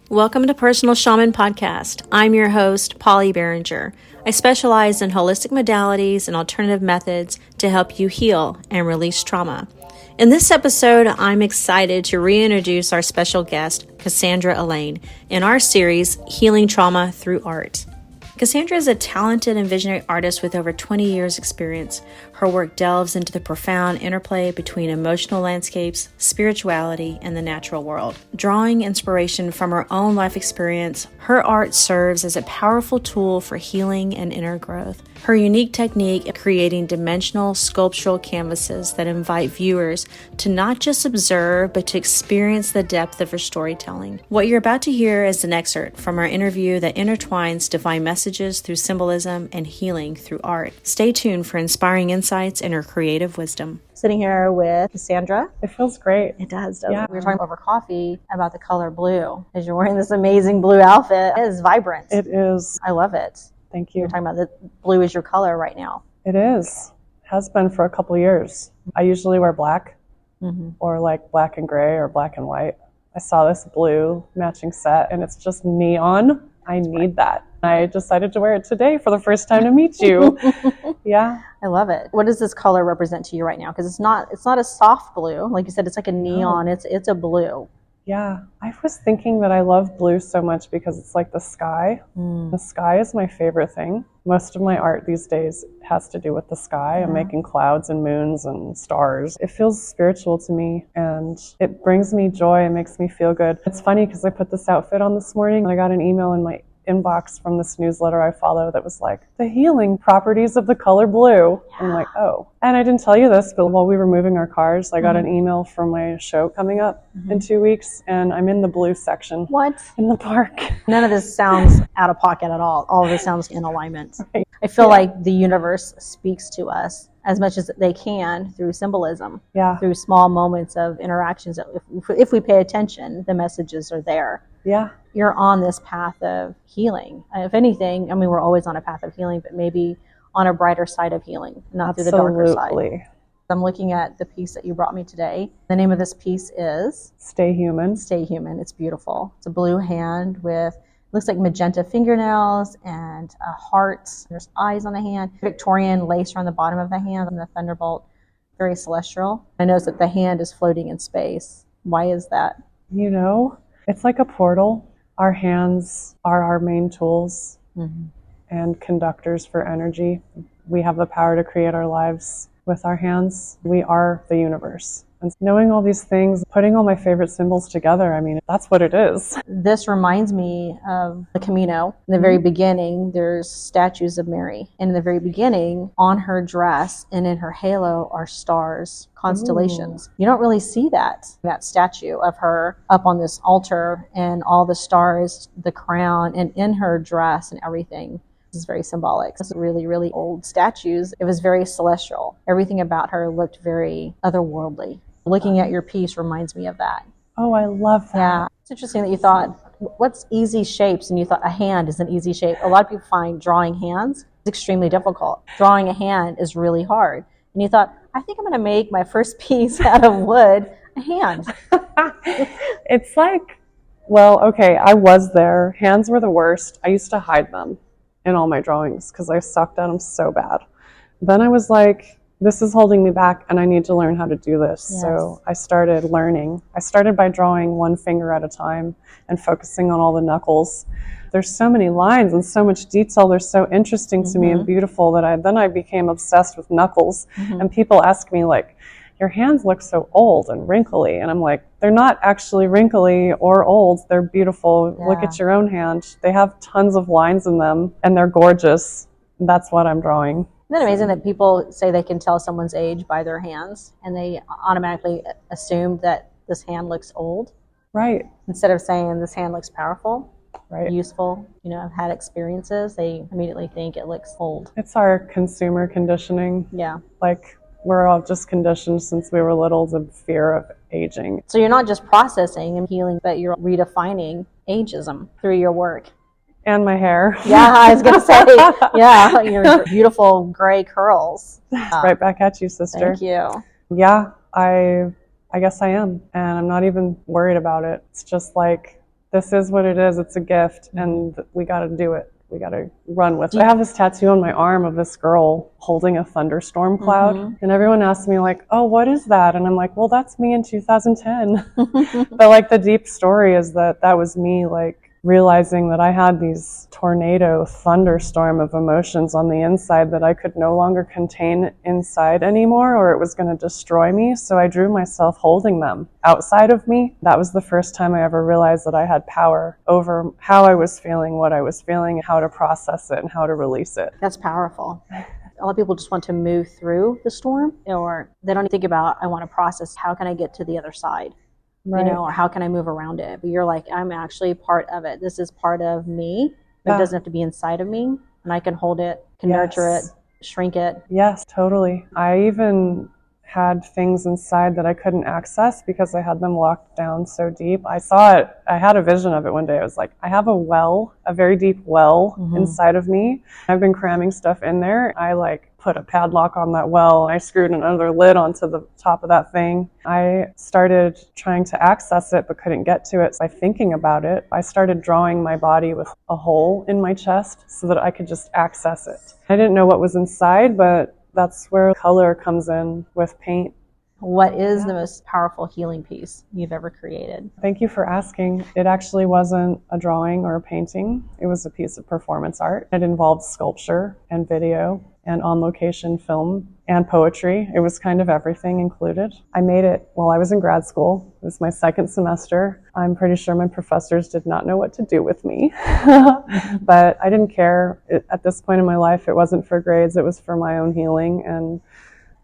Welcome to Personal Shaman Podcast. I'm your host, Polly Behringer. I specialize in holistic modalities and alternative methods to help you heal and release trauma. In this episode, I'm excited to reintroduce our special guest, Cassandra Elaine, in our series, Healing Trauma Through Art. Cassandra is a talented and visionary artist with over 20 years' experience. Her work delves into the profound interplay between emotional landscapes, spirituality, and the natural world. Drawing inspiration from her own life experience, her art serves as a powerful tool for healing and inner growth. Her unique technique of creating dimensional sculptural canvases that invite viewers to not just observe, but to experience the depth of her storytelling. What you're about to hear is an excerpt from our interview that intertwines divine messages through symbolism and healing through art. Stay tuned for inspiring insights and her creative wisdom. Sitting here with Cassandra. It feels great. It does, doesn't Yeah. it? We were talking over coffee about the color blue. As you're wearing this amazing blue outfit, it is vibrant. It is. I love it. Thank you. You're talking about that blue is your color right now. It is. Has been for a couple years. I usually wear black or like black and gray or black and white. I saw this blue matching set and it's just neon. I need that. I decided to wear it today for the first time to meet you. Yeah. I love it. What does this color represent to you right now? Because it's not a soft blue. Like you said, it's like a neon. It's a blue. Yeah. I was thinking that I love blue so much because it's like the sky. The sky is my favorite thing. Most of my art these days has to do with the sky. I'm making clouds and moons and stars. It feels spiritual to me and it brings me joy and makes me feel good. It's funny because I put this outfit on this morning and I got an email in my inbox from this newsletter I follow that was like, the healing properties of the color blue. Yeah. I'm like, oh. And I didn't tell you this, but while we were moving our cars, I got an email from my show coming up in 2 weeks, and I'm in the blue section. What? In the park. None of this sounds out of pocket at all. All of this sounds in alignment. Right. I feel like the universe speaks to us as much as they can through symbolism, through small moments of interactions. If we pay attention, the messages are there. Yeah. You're on this path of healing. If anything, I mean, we're always on a path of healing, but maybe on a brighter side of healing, not through the darker side. I'm looking at the piece that you brought me today. The name of this piece is Stay Human. Stay Human. It's beautiful. It's a blue hand with, looks like magenta fingernails and a heart. There's eyes on the hand. Victorian lace around the bottom of the hand and the thunderbolt. Very celestial. I notice that the hand is floating in space. Why is that? You know, it's like a portal. Our hands are our main tools and conductors for energy. We have the power to create our lives with our hands. We are the universe. And knowing all these things, putting all my favorite symbols together, I mean, that's what it is. This reminds me of the Camino. In the very beginning, there's statues of Mary. And in the very beginning, on her dress and in her halo are stars, constellations. You don't really see that statue of her up on this altar and all the stars, the crown, and in her dress and everything. This is very symbolic. This is really, really old statues. It was very celestial. Everything about her looked very otherworldly. Looking at your piece reminds me of that. Oh, I love that. Yeah. It's interesting that you thought, what's easy shapes? And you thought a hand is an easy shape. A lot of people find drawing hands is extremely difficult. Drawing a hand is really hard. And you thought, I think I'm going to make my first piece out of wood a hand. It's like, well, okay, I was there. Hands were the worst. I used to hide them in all my drawings because I sucked at them so bad. Then I was like, this is holding me back and I need to learn how to do this. Yes. So I started learning. I started by drawing one finger at a time and focusing on all the knuckles. There's so many lines and so much detail. They're so interesting to me and beautiful that I became obsessed with knuckles. And people ask me like, your hands look so old and wrinkly. And I'm like, they're not actually wrinkly or old. They're beautiful. Yeah. Look at your own hand. They have tons of lines in them and they're gorgeous. That's what I'm drawing. Isn't it amazing that people say they can tell someone's age by their hands and they automatically assume that this hand looks old? Right. Instead of saying this hand looks powerful, right, useful, I've had experiences, they immediately think it looks old. It's our consumer conditioning. Yeah. Like we're all just conditioned since we were little to fear of aging. So you're not just processing and healing, but you're redefining ageism through your work. And my hair. Yeah, I was going to say, yeah, your beautiful gray curls. Right back at you, sister. Thank you. Yeah, I guess I am. And I'm not even worried about it. It's just like this is what it is. It's a gift, and we got to do it. We got to run with it. I have this tattoo on my arm of this girl holding a thunderstorm cloud. And everyone asks me like, oh, what is that? And I'm like, well, that's me in 2010. But like the deep story is that was me like realizing that I had these tornado thunderstorm of emotions on the inside that I could no longer contain inside anymore, or it was going to destroy me. So I drew myself holding them outside of me. That was the first time I ever realized that I had power over how I was feeling, what I was feeling, how to process it, and how to release it. That's powerful. A lot of people just want to move through the storm, or they don't think about, I want to process, how can I get to the other side? Right. You know, or how can I move around it? But you're like, I'm actually part of it. This is part of me. It doesn't have to be inside of me, and I can hold it, can nurture it, shrink it. Yes, totally. I even had things inside that I couldn't access because I had them locked down so deep. I saw it. I had a vision of it one day. I was like, I have a well, a very deep well inside of me. I've been cramming stuff in there. I like put a padlock on that well. I screwed another lid onto the top of that thing. I started trying to access it but couldn't get to it. By thinking about it, I started drawing my body with a hole in my chest so that I could just access it. I didn't know what was inside, but that's where color comes in with paint. What is the most powerful healing piece you've ever created? Thank you for asking. It actually wasn't a drawing or a painting. It was a piece of performance art. It involved sculpture and video and on-location film and poetry. It was kind of everything included. I made it while I was in grad school. It was my second semester. I'm pretty sure my professors did not know what to do with me, but I didn't care. At this point in my life, it wasn't for grades. It was for my own healing, and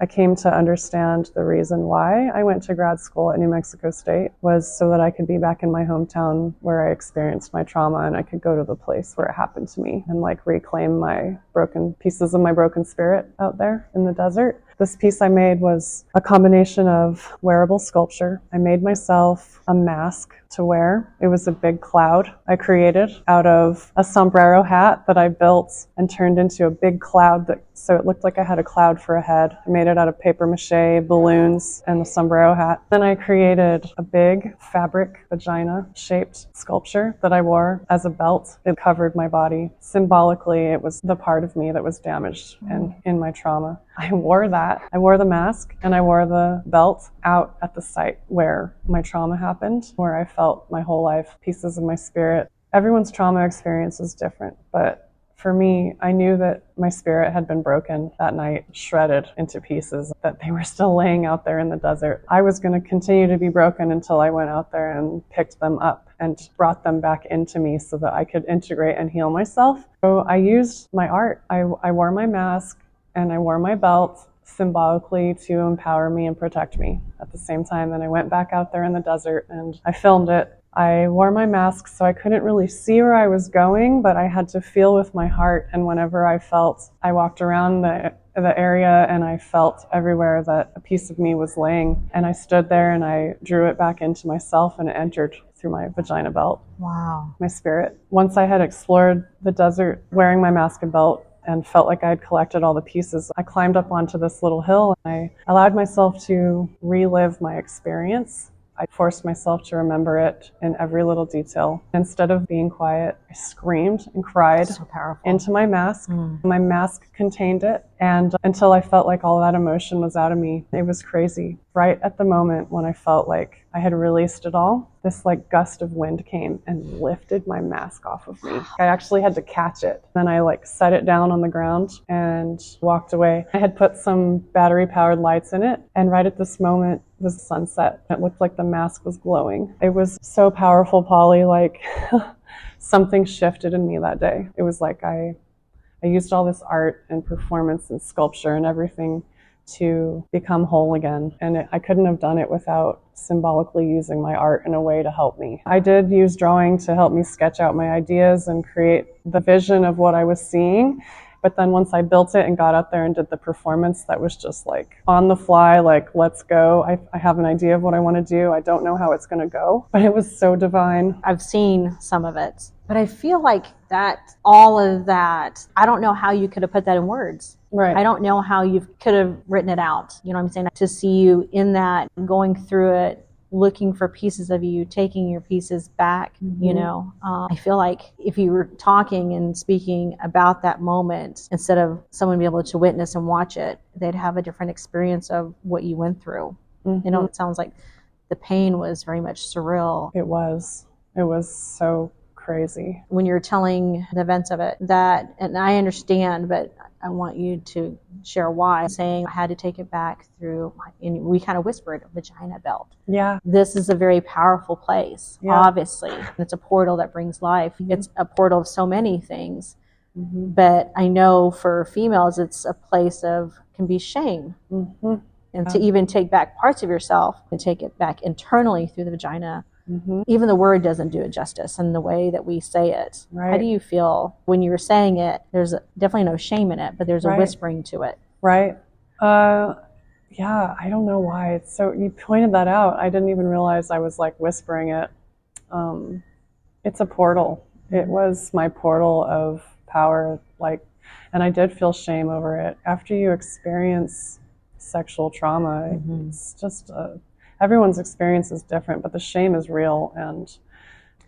I came to understand the reason why I went to grad school at New Mexico State was so that I could be back in my hometown where I experienced my trauma, and I could go to the place where it happened to me and like reclaim my broken pieces of my broken spirit out there in the desert. This piece I made was a combination of wearable sculpture. I made myself a mask to wear. It was a big cloud I created out of a sombrero hat that I built and turned into a big cloud so it looked like I had a cloud for a head. I made it out of paper mache, balloons, and a sombrero hat. Then I created a big fabric vagina-shaped sculpture that I wore as a belt. It covered my body. Symbolically, it was the part of me that was damaged and in my trauma. I wore that. I wore the mask and I wore the belt out at the site where my trauma happened, where I felt my whole life, pieces of my spirit. Everyone's trauma experience is different, but for me, I knew that my spirit had been broken that night, shredded into pieces, that they were still laying out there in the desert. I was going to continue to be broken until I went out there and picked them up and brought them back into me so that I could integrate and heal myself. So I used my art. I wore my mask and I wore my belt symbolically to empower me and protect me at the same time. Then I went back out there in the desert and I filmed it. I wore my mask so I couldn't really see where I was going, but I had to feel with my heart. And whenever I walked around the area and I felt everywhere that a piece of me was laying. And I stood there and I drew it back into myself and it entered through my vagina belt. Wow. My spirit. Once I had explored the desert wearing my mask and belt and felt like I had collected all the pieces, I climbed up onto this little hill and I allowed myself to relive my experience. I forced myself to remember it in every little detail. Instead of being quiet, I screamed and cried into my mask. My mask contained it, and until I felt like all that emotion was out of me, it was crazy. Right at the moment when I felt like I had released it all, this like gust of wind came and lifted my mask off of me. I actually had to catch it. Then I like set it down on the ground and walked away. I had put some battery powered lights in it, and right at this moment was sunset. It looked like the mask was glowing. It was so powerful, Polly, like something shifted in me that day. It was like I used all this art and performance and sculpture and everything to become whole again. And I couldn't have done it without symbolically using my art in a way to help me. I did use drawing to help me sketch out my ideas and create the vision of what I was seeing. But then once I built it and got out there and did the performance, that was just like on the fly, like, let's go. I have an idea of what I want to do. I don't know how it's going to go, but it was so divine. I've seen some of it, but I feel like that, all of that, I don't know how you could have put that in words. Right. I don't know how you could have written it out. You know what I'm saying? To see you in that, going through it, looking for pieces of you, taking your pieces back. You know, I feel like if you were talking and speaking about that moment, instead of someone being able to witness and watch it, they'd have a different experience of what you went through. You know, it sounds like the pain was very much surreal. It was so crazy. When you're telling the events of it, that, and I understand, but I want you to share why, saying I had to take it back through, and we kind of whispered, vagina belt. Yeah. This is a very powerful place, obviously. It's a portal that brings life. It's a portal of so many things. But I know for females, it's a place of, can be shame. And to even take back parts of yourself and take it back internally through the vagina. Even the word doesn't do it justice in the way that we say it. How do you feel when you were saying it? There's definitely no shame in it, but there's a whispering to it. Yeah, I don't know why. It's so, you pointed that out. I didn't even realize I was like whispering it. It's a portal. It was my portal of power, like, and I did feel shame over it. After you experience sexual trauma, it's just everyone's experience is different, but the shame is real, and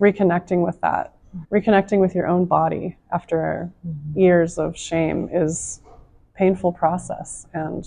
reconnecting with that, reconnecting with your own body after years of shame is a painful process. And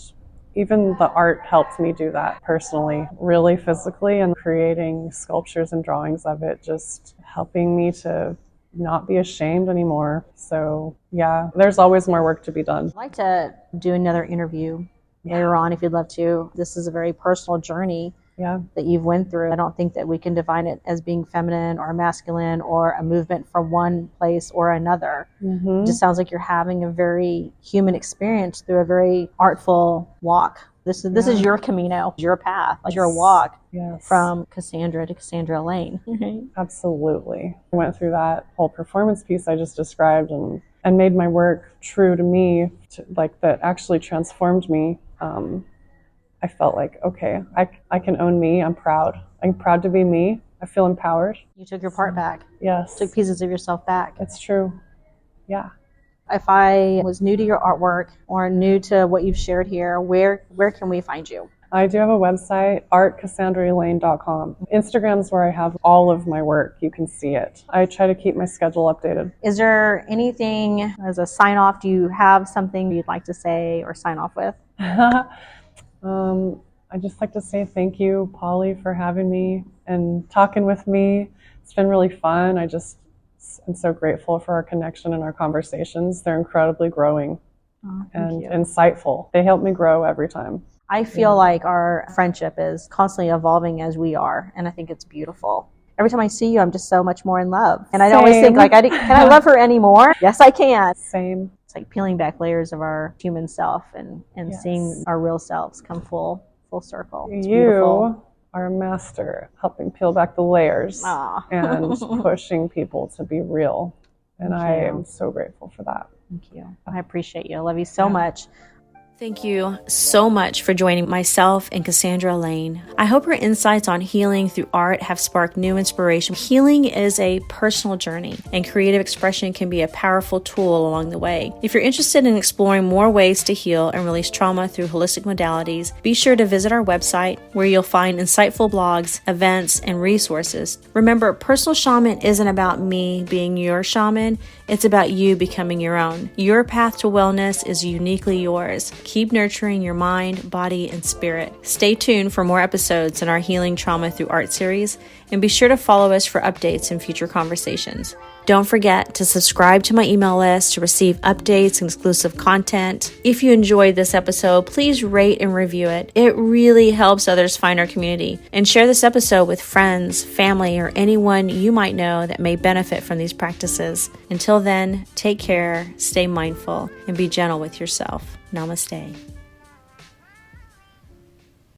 even the art helped me do that personally, really physically, and creating sculptures and drawings of it, just helping me to not be ashamed anymore. So yeah, there's always more work to be done. I'd like to do another interview later on if you'd love to. This is a very personal journey that you've went through. I don't think that we can define it as being feminine or masculine or a movement from one place or another. It just sounds like you're having a very human experience through a very artful walk. This is your Camino, your path, your walk from Cassandra to Cassandra Elaine. Absolutely. I went through that whole performance piece I just described and made my work true to me, like that actually transformed me. I felt like, okay, I can own me. I'm proud. I'm proud to be me. I feel empowered. You took your part back. Yes. Took pieces of yourself back. It's true. Yeah. If I was new to your artwork or new to what you've shared here, where can we find you? I do have a website, artcassandraelaine.com. Instagram's where I have all of my work. You can see it. I try to keep my schedule updated. Is there anything as a sign off? Do you have something you'd like to say or sign off with? I'd just like to say thank you, Polly, for having me and talking with me. It's been really fun. I'm so grateful for our connection and our conversations. They're incredibly growing and insightful. They help me grow every time. I feel like our friendship is constantly evolving as we are, and I think it's beautiful. Every time I see you, I'm just so much more in love. And I always think, like, can I love her anymore? Yes, I can. Same. It's like peeling back layers of our human self and seeing our real selves come full circle. It's beautiful. Are a master at helping peel back the layers and pushing people to be real. And I am so grateful for that. Thank you. I appreciate you. I love you so much. Thank you so much for joining myself and Cassandra Elaine. I hope her insights on healing through art have sparked new inspiration. Healing is a personal journey, and creative expression can be a powerful tool along the way. If you're interested in exploring more ways to heal and release trauma through holistic modalities, be sure to visit our website where you'll find insightful blogs, events, and resources. Remember, personal shaman isn't about me being your shaman. It's about you becoming your own. Your path to wellness is uniquely yours. Keep nurturing your mind, body, and spirit. Stay tuned for more episodes in our Healing Trauma Through Art series, and be sure to follow us for updates and future conversations. Don't forget to subscribe to my email list to receive updates and exclusive content. If you enjoyed this episode, please rate and review it. It really helps others find our community. And share this episode with friends, family, or anyone you might know that may benefit from these practices. Until then, take care, stay mindful, and be gentle with yourself. Namaste.